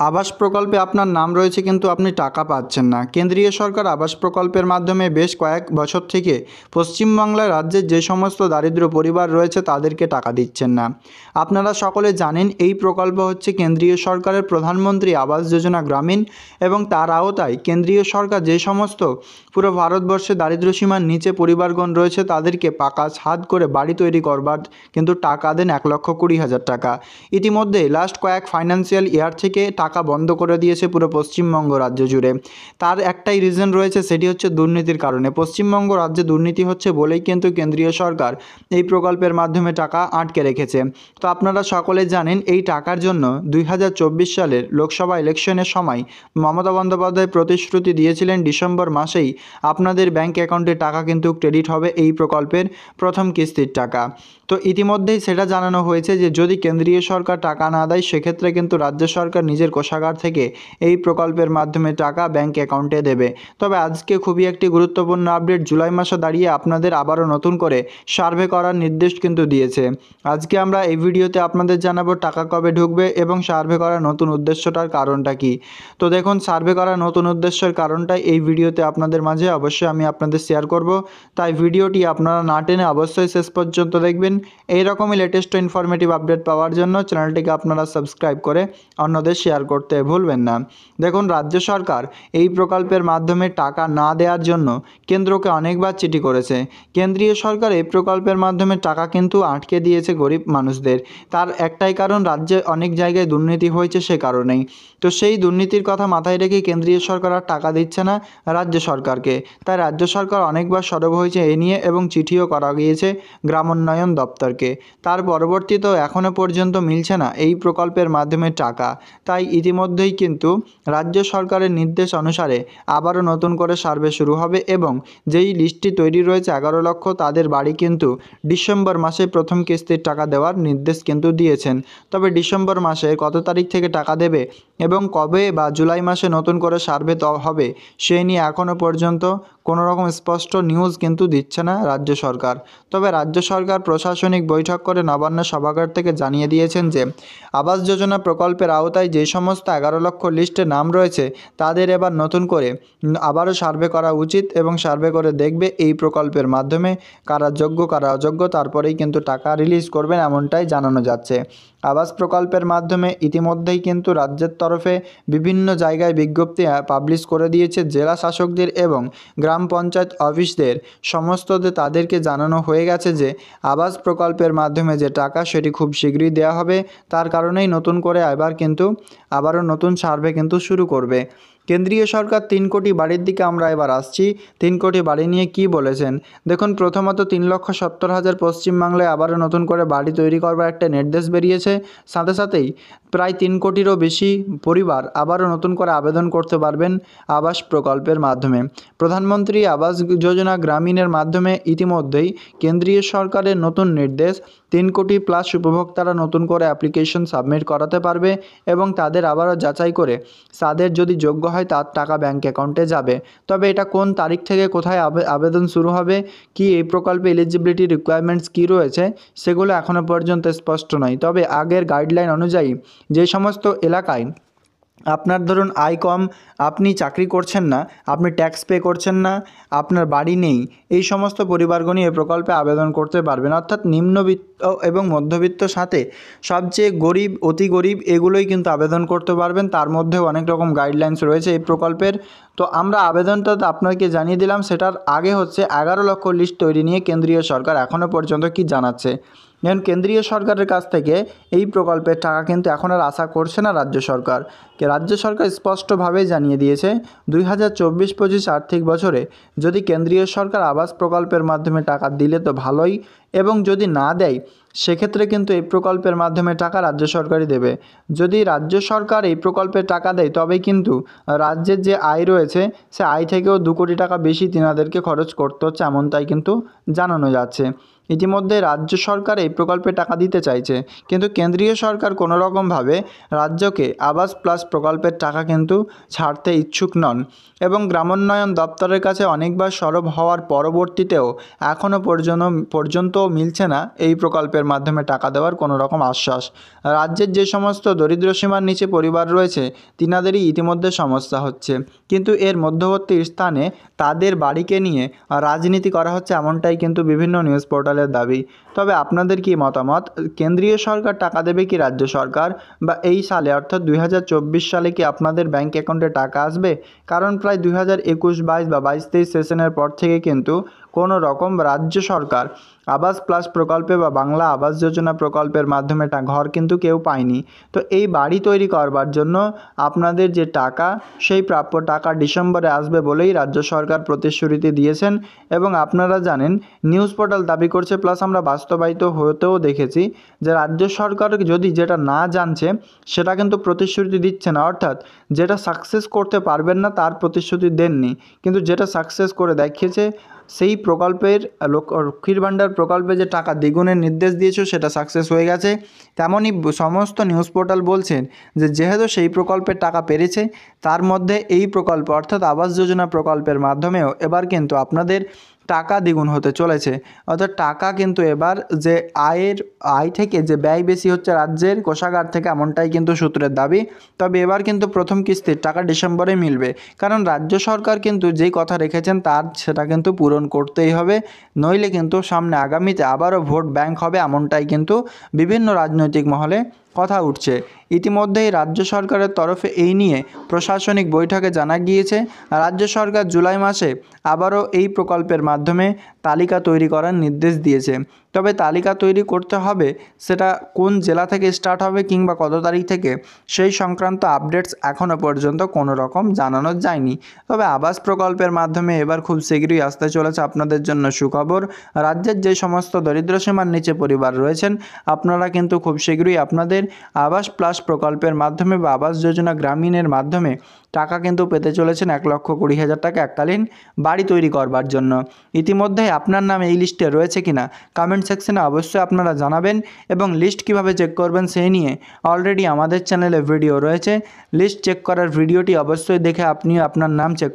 আবাস প্রকল্পে আপনার নাম রয়েছে কিন্তু আপনি টাকা পাচ্ছেন না। কেন্দ্রীয় সরকার আবাস প্রকল্পের মাধ্যমে বেশ কয়েক বছর থেকে পশ্চিমবাংলার রাজ্যের যে সমস্ত দারিদ্র পরিবার রয়েছে তাদেরকে টাকা দিচ্ছেন না। আপনারা সকলে জানেন এই প্রকল্প হচ্ছে কেন্দ্রীয় সরকারের প্রধানমন্ত্রী আবাস যোজনা গ্রামীণ, এবং তার আওতায় কেন্দ্রীয় সরকার যে সমস্ত পুরো ভারতবর্ষে দারিদ্র্যসীমার নিচে পরিবারগণ রয়েছে তাদেরকে পাকা ছাদ করে বাড়ি তৈরি করবার কিন্তু টাকা দেন 1,20,000 টাকা। ইতিমধ্যে লাস্ট কয়েক ফাইন্যান্সিয়াল ইয়ার থেকে টাকা বন্ধ করে দিয়েছে পুরো পশ্চিমবঙ্গ রাজ্য জুড়ে। তার একটাই রিজন রয়েছে, সেটি হচ্ছে দুর্নীতির কারণে। পশ্চিমবঙ্গ রাজ্যে দুর্নীতি হচ্ছে বলেই কিন্তু কেন্দ্রীয় সরকার এই প্রকল্পের মাধ্যমে টাকা আটকে রেখেছে। তো আপনারা সকলে জানেন এই টাকার জন্য 2024 সালের লোকসভা ইলেকশনের সময় মমতা বন্দ্যোপাধ্যায় প্রতিশ্রুতি দিয়েছিলেন ডিসেম্বর মাসেই আপনাদের ব্যাঙ্ক অ্যাকাউন্টে টাকা কিন্তু ক্রেডিট হবে এই প্রকল্পের প্রথম কিস্তির টাকা। তো ইতিমধ্যেই সেটা জানানো হয়েছে যে যদি কেন্দ্রীয় সরকার টাকা না দেয় সেক্ষেত্রে কিন্তু রাজ্য সরকার নিজের কোষাগার থেকে এই প্রকল্পের মাধ্যমে টাকা ব্যাঙ্ক অ্যাকাউন্টে দেবে। তবে আজকে খুবই একটি গুরুত্বপূর্ণ আপডেট, জুলাই মাসে দাঁড়িয়ে আপনাদের আবারও নতুন করে সার্ভে করার নির্দেশ কিন্তু দিয়েছে। আজকে আমরা এই ভিডিওতে আপনাদের জানাবো টাকা কবে ঢুকবে এবং সার্ভে করার নতুন উদ্দেশ্যটার কারণটা কি। তো দেখুন, সার্ভে করার নতুন উদ্দেশ্যের কারণটাই এই ভিডিওতে আপনাদের মাঝে অবশ্যই আমি আপনাদের শেয়ার করব, তাই ভিডিওটি আপনারা না টেনে অবশ্যই শেষ পর্যন্ত দেখবেন। এই রকমই লেটেস্ট ইনফরমেটিভ আপডেট পাওয়ার জন্য চ্যানেলটিকে আপনারা সাবস্ক্রাইব করে অন্যদের শেয়ার করতে ভুলবেন না। দেখুন, রাজ্য সরকার এই প্রকল্পের মাধ্যমে টাকা না দেওয়ার জন্য কেন্দ্রকে অনেকবার চিঠি করেছে। কেন্দ্রীয় সরকার এই প্রকল্পের মাধ্যমে টাকা কিন্তু আটকে দিয়েছে গরিব মানুষদের। তার একটাই কারণ, রাজ্যে অনেক জায়গায় দুর্নীতি হয়েছে সে কারণেই। তো সেই দুর্নীতির কথা মাথায় রেখে কেন্দ্রীয় সরকার আর টাকা দিচ্ছে না রাজ্য সরকারকে। তাই রাজ্য সরকার অনেকবার সরব হয়েছে এ নিয়ে এবং চিঠিও করা গিয়েছে গ্রামোন্নয়ন দপ্তরকে। তার পরবর্তীতেও এখনও পর্যন্ত মিলছে না এই প্রকল্পের মাধ্যমে টাকা। তাই ইতিমধ্যেই কিন্তু রাজ্য সরকারের নির্দেশ অনুসারে আবারও নতুন করে সার্ভে শুরু হবে এবং যেই লিস্টটি তৈরি রয়েছে 11 লক্ষ, তাদের বাড়ি কিন্তু ডিসেম্বর মাসে প্রথম কিস্তির টাকা দেওয়ার নির্দেশ কিন্তু দিয়েছেন। তবে ডিসেম্বর মাসে কত তারিখ থেকে টাকা দেবে এবং কবে বা জুলাই মাসে নতুন করে সার্ভে হবে সেই নিয়ে এখনও পর্যন্ত কোনো রকম স্পষ্ট নিউজ কিন্তু দিচ্ছে না রাজ্য সরকার। তবে রাজ্য সরকার প্রশাসনিক বৈঠক করে নবান্ন সভাগার থেকে জানিয়ে দিয়েছেন যে আবাস যোজনা প্রকল্পের আওতায় যে সমস্ত 11 লক্ষ লিস্টে নাম রয়েছে তাদের এবার নতুন করে আবারও সার্ভে করা উচিত এবং সার্ভে করে দেখবে এই প্রকল্পের মাধ্যমে কারা যোগ্য কারা অযোগ্য, তারপরেই কিন্তু টাকা রিলিজ করবেন এমনটাই জানানো যাচ্ছে। আবাস প্রকল্পের মাধ্যমে ইতিমধ্যেই কিন্তু রাজ্যের তরফে বিভিন্ন জায়গায় বিজ্ঞপ্তি পাবলিশ করে দিয়েছে জেলা শাসকদের এবং গ্রাম পঞ্চায়েত অফিসদের সমস্তদের। তাদেরকে জানানো হয়ে গেছে যে আবাস প্রকল্পের মাধ্যমে যে টাকা সেটি খুব শীঘ্রই দেওয়া হবে। তার কারণেই নতুন করে আবারও নতুন সার্ভে কিন্তু শুরু করবে কেন্দ্রীয় সরকার। 3 কোটি বাড়ির দিকে আমরা এবার আসছি। 3 কোটি বাড়ি নিয়ে কি বলেছেন দেখুন। প্রথমত 3,70,000 পশ্চিমবাংলায় আবারও নতুন করে বাড়ি তৈরি করবার একটা নির্দেশ বেরিয়েছে। সাথে সাথেই প্রায় 3 কোটিরও বেশি পরিবার আবারও নতুন করে আবেদন করতে পারবেন আবাস প্রকল্পের মাধ্যমে। প্রধানমন্ত্রী আবাস যোজনা গ্রামীণের মাধ্যমে ইতিমধ্যেই কেন্দ্রীয় সরকারের নতুন নির্দেশ, 3 কোটি প্লাস উপভোক্তারা নতুন করে অ্যাপ্লিকেশন সাবমিট করাতে পারবে এবং তাদের আবারও যাচাই করে তাদের যদি যোগ্য হয় তার টাকা ব্যাঙ্ক অ্যাকাউন্টে যাবে। তবে এটা কোন তারিখ থেকে কোথায় আবেদন শুরু হবে, কি এই প্রকল্পে এলিজিবিলিটি রিকোয়ারমেন্টস কী রয়েছে সেগুলো এখনও পর্যন্ত স্পষ্ট নয়। তবে আগের গাইডলাইন অনুযায়ী যে সমস্ত এলাকায় আপনার ধরুন আয় কম, আপনি চাকরি করছেন না, আপনি ট্যাক্স পে করছেন না, আপনার বাড়ি নেই, এই সমস্ত পরিবারগণই এই প্রকল্পে আবেদন করতে পারবেন। অর্থাৎ নিম্নবিত্ত এবং মধ্যবিত্ত সাথে সবচেয়ে গরিব, অতি গরিব এগুলোই কিন্তু আবেদন করতে পারবেন। তার মধ্যেও অনেক রকম গাইডলাইন্স রয়েছে এই প্রকল্পের। তো আমরা আবেদনটা আপনাকে জানিয়ে দিলাম। সেটার আগে হচ্ছে 11 লক্ষ লিস্ট তৈরি নিয়ে কেন্দ্রীয় সরকার এখনও পর্যন্ত কি জানাচ্ছে। যেমন কেন্দ্রীয় সরকারের কাছ থেকে এই প্রকল্পের টাকা কিন্তু এখন আর আশা করছে না রাজ্য সরকার। রাজ্য সরকার স্পষ্টভাবেই জানিয়ে দিয়েছে 2024-25 আর্থিক বছরে যদি কেন্দ্রীয় সরকার আবাস প্রকল্পের মাধ্যমে টাকা দিলে তো ভালোই, এবং যদি না দেয় সেক্ষেত্রে কিন্তু এই প্রকল্পের মাধ্যমে টাকা রাজ্য সরকারই দেবে। যদি রাজ্য সরকার এই প্রকল্পে টাকা দেয় তবে কিন্তু রাজ্যের যে আয় রয়েছে সে আয় থেকেও 2 কোটি টাকা বেশি তিনাদেরকে খরচ করতে হচ্ছে, এমনটাই কিন্তু জানানো যাচ্ছে। ইতিমধ্যে রাজ্য সরকার এই প্রকল্পে টাকা দিতে চাইছে, কিন্তু কেন্দ্রীয় সরকার কোনো রকমভাবে রাজ্যকে আবাস প্লাস প্রকল্পের টাকা কিন্তু ছাড়তে ইচ্ছুক নন এবং গ্রামোন্নয়ন দপ্তরের কাছে অনেকবার সরব হওয়ার পরবর্তীতেও এখনও পর্যন্ত কিন্তু মিলছে না এই প্রকল্পের মাধ্যমে টাকা দেওয়ার কোনো রকম আশ্বাস। রাজ্যের যে সমস্ত দরিদ্র সীমার নিচে পরিবার রয়েছে তিনাদেরই ইতিমধ্যে সমস্যা হচ্ছে, কিন্তু এর মধ্যবর্তী স্থানে তাদের বাড়িকে নিয়ে রাজনীতি করা হচ্ছে, এমনটাই কিন্তু বিভিন্ন নিউজ পোর্টালের দাবি। তবে আপনাদের কি মতামত? কেন্দ্রীয় সরকার টাকা দেবে কি রাজ্য সরকার, বা এই সালে অর্থাৎ 2024 সালে কি আপনাদের ব্যাঙ্ক অ্যাকাউন্টে টাকা আসবে? কারণ প্রায় 2021-22 বা 22-23 সেশনের পর থেকে কিন্তু কোনো রকম রাজ্য সরকার আবাস প্লাস প্রকল্পে বা বাংলা আবাস যোজনা প্রকল্পের মাধ্যমে ঘর কিন্তু কেউ পায়নি। তো এই বাড়ি তৈরি করবার জন্য আপনাদের যে টাকা, সেই প্রাপ্য টাকা ডিসেম্বরে আসবে বলেই রাজ্য সরকার প্রতিশ্রুতি দিয়েছেন। এবং আপনারা জানেন, নিউজ পোর্টাল দাবি করছে, প্লাস আমরা বাস্তবায়িত হতেও দেখেছি, যে রাজ্য সরকার যদি যেটা না জানছে সেটা কিন্তু প্রতিশ্রুতি দিচ্ছে না। অর্থাৎ যেটা সাকসেস করতে পারবেন না তার প্রতিশ্রুতি দেননি, কিন্তু যেটা সাকসেস করে দেখিয়েছে সেই প্রকল্পের লক্ষ্মীর ভাণ্ডার প্রকল্পে যে টাকা দ্বিগুণের নির্দেশ দিয়েছে সেটা সাকসেস হয়ে গেছে। তেমনই সমস্ত নিউজ পোর্টাল বলছেন যে যেহেতু সেই প্রকল্পের টাকা পেরেছে, তার মধ্যে এই প্রকল্প অর্থাৎ আবাস যোজনা প্রকল্পের মাধ্যমেও এবার কিন্তু আপনাদের টাকা দ্বিগুণ হতে চলেছে। অর্থাৎ টাকা কিন্তু এবার যে আয় থেকে যে ব্যয় বেশি হচ্ছে রাজ্যের কোষাগার থেকে, এমনটাই কিন্তু সূত্রের দাবি। তবে এবার কিন্তু প্রথম কিস্তির টাকা ডিসেম্বরে মিলবে, কারণ রাজ্য সরকার কিন্তু যেই কথা রেখেছেন সেটা কিন্তু পূরণ করতেই হবে, নইলে কিন্তু সামনে আগামীতে আবারও ভোট ব্যাংক হবে, এমনটাই কিন্তু বিভিন্ন রাজনৈতিক মহলে কথা উঠছে। ইতিমধ্যেই রাজ্য সরকারের তরফে এই নিয়ে প্রশাসনিক বৈঠকে জানা গিয়েছে, রাজ্য সরকার জুলাই মাসে আবারও এই প্রকল্পের মাধ্যমে তালিকা তৈরি করার নির্দেশ দিয়েছে। তবে তালিকা তৈরি করতে হবে, সেটা কোন জেলা থেকে স্টার্ট হবে কিংবা কত তারিখ থেকে, সেই সংক্রান্ত আপডেটস এখনও পর্যন্ত কোনো রকম জানানো যায়নি। তবে আবাস প্রকল্পের মাধ্যমে এবার খুব শীঘ্রই আসতে চলেছে আপনাদের জন্য সুখবর। রাজ্যের যে সমস্ত দরিদ্র সীমার নিচে পরিবার রয়েছেন, আপনারা কিন্তু খুব শীঘ্রই আপনাদের আবাস প্লাস প্রকল্পের মাধ্যমে বা আবাস যোজনা গ্রামীণের মাধ্যমে টাকা কিন্তু পেতে চলেছেন 1,20,000 টাকা এককালীন বাড়ি তৈরি করবার জন্য। ইতিমধ্যেই আপনার নাম এই লিস্টে রয়েছে কিনা কমেন্ট সেকশনে অবশ্যই আপনারা জানাবেন, এবং লিস্ট কিভাবে চেক করবেন সেই নিয়ে অলরেডি আমাদের চ্যানেলে ভিডিও রয়েছে। লিস্ট চেক করার ভিডিওটি অবশ্যই দেখে আপনি আপনার নাম চেক